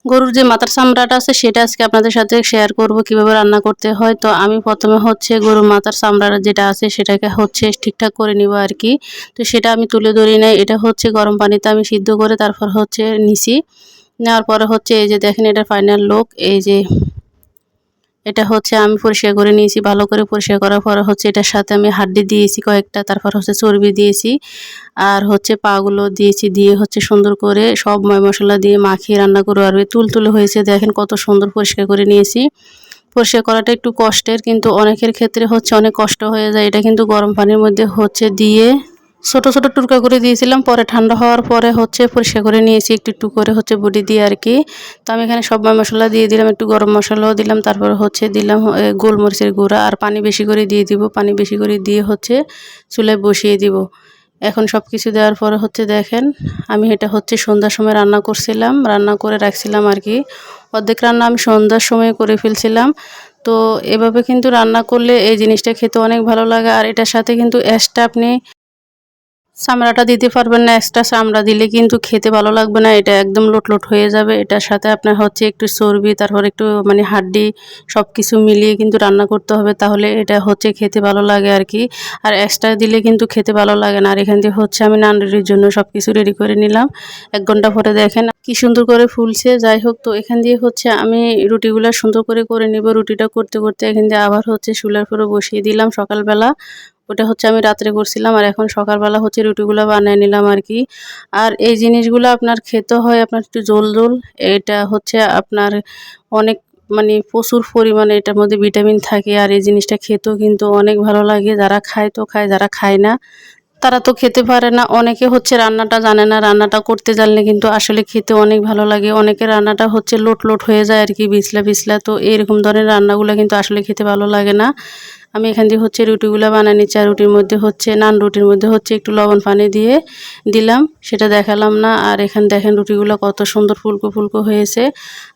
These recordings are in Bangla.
গরুর যে মাথার চামড়াটা আছে সেটা আজকে আপনাদের সাথে শেয়ার করব কিভাবে রান্না করতে হয়। তো আমি প্রথমে হচ্ছে গরুর মাথার চামড়াটা যেটা আছে সেটাকে হচ্ছে ঠিকঠাক করে নিব আর কি। তো সেটা আমি তুলে ধরি নাই, এটা হচ্ছে গরম পানিতে আমি সিদ্ধ করে তারপর হচ্ছে নিছি। নেওয়ার পরে হচ্ছে এই যে দেখেন এটা ফাইনাল লুক। এই যে এটা হচ্ছে আমি পরিষ্কার করে নিয়েছি, ভালো করে পরিষ্কার করার পরে হচ্ছে এটার সাথে আমি হাড্ডি দিয়েছি কয়েকটা, তারপর হচ্ছে চর্বি দিয়েছি আর হচ্ছে পাগুলো দিয়েছি, দিয়ে হচ্ছে সুন্দর করে সব ময় মশলা দিয়ে মাখিয়ে রান্না করবো। আর তুলতুলে হয়েছে দেখেন কত সুন্দর পরিষ্কার করে নিয়েছি। পরিষ্কার করাটা একটু কষ্টের, কিন্তু অনেকের ক্ষেত্রে হচ্ছে অনেক কষ্ট হয়ে যায়। এটা কিন্তু গরম পানির মধ্যে হচ্ছে দিয়ে ছোট ছোট টুকরা করে দিয়েছিলাম, পরে ঠান্ডা হওয়ার পরে হচ্ছে পরিষ্কার করে নিয়েছি একটু একটু করে হচ্ছে বডি দিয়ে আর কি। তো আমি এখানে সব মশলা দিয়ে দিলাম, একটু গরম মশলাও দিলাম, তারপরে হচ্ছে দিলাম গোলমরিচের গুঁড়া আর পানি বেশি করে দিয়ে দিব। পানি বেশি করে দিয়ে হচ্ছে চুলায় বসিয়ে দিব। এখন সব কিছু দেওয়ার পরে হচ্ছে দেখেন আমি এটা হচ্ছে সন্ধ্যার সময় রান্না করছিলাম, রান্না করে রাখছিলাম আর কি। অর্ধেক রান্না আমি সন্ধ্যার সময় করে ফেলছিলাম। তো এভাবে কিন্তু রান্না করলে এই জিনিসটা খেতে অনেক ভালো লাগে। আর এটার সাথে কিন্তু এক্সট্রা আপনি চামড়াটা দিতে পারবেন না, এক্সট্রা চামড়া দিলে কিন্তু খেতে ভালো লাগবে না, এটা একদম লোট লোট হয়ে যাবে। এটার সাথে আপনার হচ্ছে একটু চর্বি, তারপর একটু মানে হাড্ডি সব কিছু মিলিয়ে কিন্তু রান্না করতে হবে, তাহলে এটা হচ্ছে খেতে ভালো লাগে আর কি। আর এক্সট্রা দিলে কিন্তু খেতে ভালো লাগে না। আর এখান থেকে হচ্ছে আমি নান রুটির জন্য সব কিছু রেডি করে নিলাম। 1 ঘন্টা পরে দেখেন কি সুন্দর করে ফুলছে। যাই হোক, তো এখান দিয়ে হচ্ছে আমি রুটিগুলো সুন্দর করে নিব। রুটিটা করতে করতে এখান দিয়ে আবার হচ্ছে চুলার উপরে বসিয়ে দিলাম সকালবেলা। ওটা হচ্ছে আমি রাত্রে করছিলাম, আর এখন সকালবেলা হচ্ছে রুটিগুলো বানিয়ে নিলাম আর কি। আর এই জিনিসগুলো আপনার খেতে হয় আপনার একটু ঝোল ঝোল। এটা হচ্ছে আপনার অনেক মানে প্রচুর পরিমাণে এটার মধ্যে ভিটামিন থাকে। আর এই জিনিসটা খেতেও কিন্তু অনেক ভালো লাগে। যারা খায় তো খায়, যারা খায় না তারা তো খেতে পারে না। অনেকে হচ্ছে রান্নাটা জানে না, রান্নাটা করতে জানলে কিন্তু আসলে খেতে অনেক ভালো লাগে। অনেকে রান্নাটা হচ্ছে লোট লোট হয়ে যায় আর কি, বিছলা বিছলা। তো এরকম ধরনের রান্নাগুলো কিন্তু আসলে খেতে ভালো লাগে না। আমি এখান দিয়ে হচ্ছে রুটিগুলো বানিয়ে নিচ্ছি। আর রুটির মধ্যে হচ্ছে নান রুটির মধ্যে হচ্ছে একটু লবণ পানি দিয়ে দিলাম, সেটা দেখালাম না। আর এখানে দেখেন রুটিগুলো কত সুন্দর ফুলকো ফুলকো হয়েছে।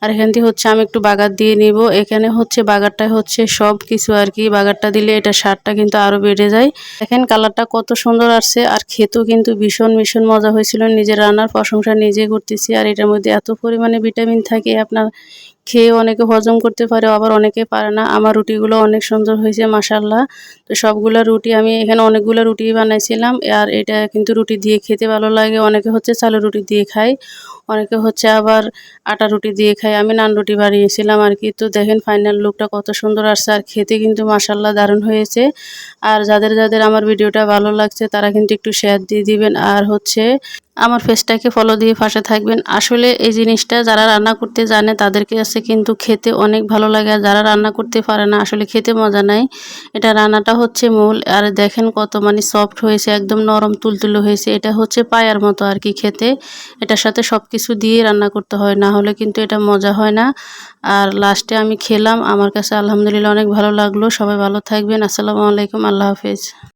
আর এখান দিয়ে হচ্ছে আমি একটু বাগার দিয়ে নিব। এখানে হচ্ছে বাগারটা হচ্ছে সব কিছু আর কি, বাগারটা দিলে এটা স্বাদটা কিন্তু আরও বেড়ে যায়। দেখেন কালারটা কত সুন্দর আসছে, আর খেতেও কিন্তু ভীষণ ভীষণ মজা হয়েছিল। নিজের রান্নার প্রশংসা নিজে করতেছি। আর এটার মধ্যে এত পরিমাণে ভিটামিন থাকে, আপনার খেয়ে অনেকে হজম করতে পারে, আবার অনেকে পারে না। আমার রুটিগুলো অনেক সুন্দর হয়েছে মাশাআল্লাহ। তো সবগুলা রুটি আমি এখানে অনেকগুলো রুটি বানাইছিলাম। আর এটা কিন্তু রুটি দিয়ে খেতে ভালো লাগে। অনেকে হচ্ছে চালের রুটি দিয়ে খায়, অনেকে হচ্ছে আবার আটা রুটি দিয়ে খায়। আমি নান রুটি বানিয়েছিলাম আর কি। তো দেখেন ফাইনাল লুকটা কত সুন্দর আসছে, আর খেতে কিন্তু মাশাআল্লাহ দারুণ হয়েছে। আর যাদের যাদের আমার ভিডিওটা ভালো লাগছে তারা কিন্তু একটু শেয়ার দিয়ে দিবেন, আর হচ্ছে আমার পেজটাকে ফলো দিয়ে পাশে থাকবেন। আসলে এই জিনিসটা যারা রান্না করতে জানে তাদের কাছে কিন্তু খেতে অনেক ভালো লাগে। আর যারা রান্না করতে পারে না আসলে খেতে মজা নাই। এটা রান্নাটা হচ্ছে মূল। আর দেখেন কত মানে সফট হয়েছে, একদম নরম তুলতুলে হয়েছে। এটা হচ্ছে পায়ার মতো আর কি খেতে। এটার সাথে সব কিছু দিয়ে রান্না করতে হয়, না হলে কিন্তু এটা মজা হয় না। আর লাস্টে আমি খেলাম, আমার কাছে আলহামদুলিল্লাহ অনেক ভালো লাগলো। সবাই ভালো থাকবেন। আসসালামু আলাইকুম, আল্লাহ হাফেজ।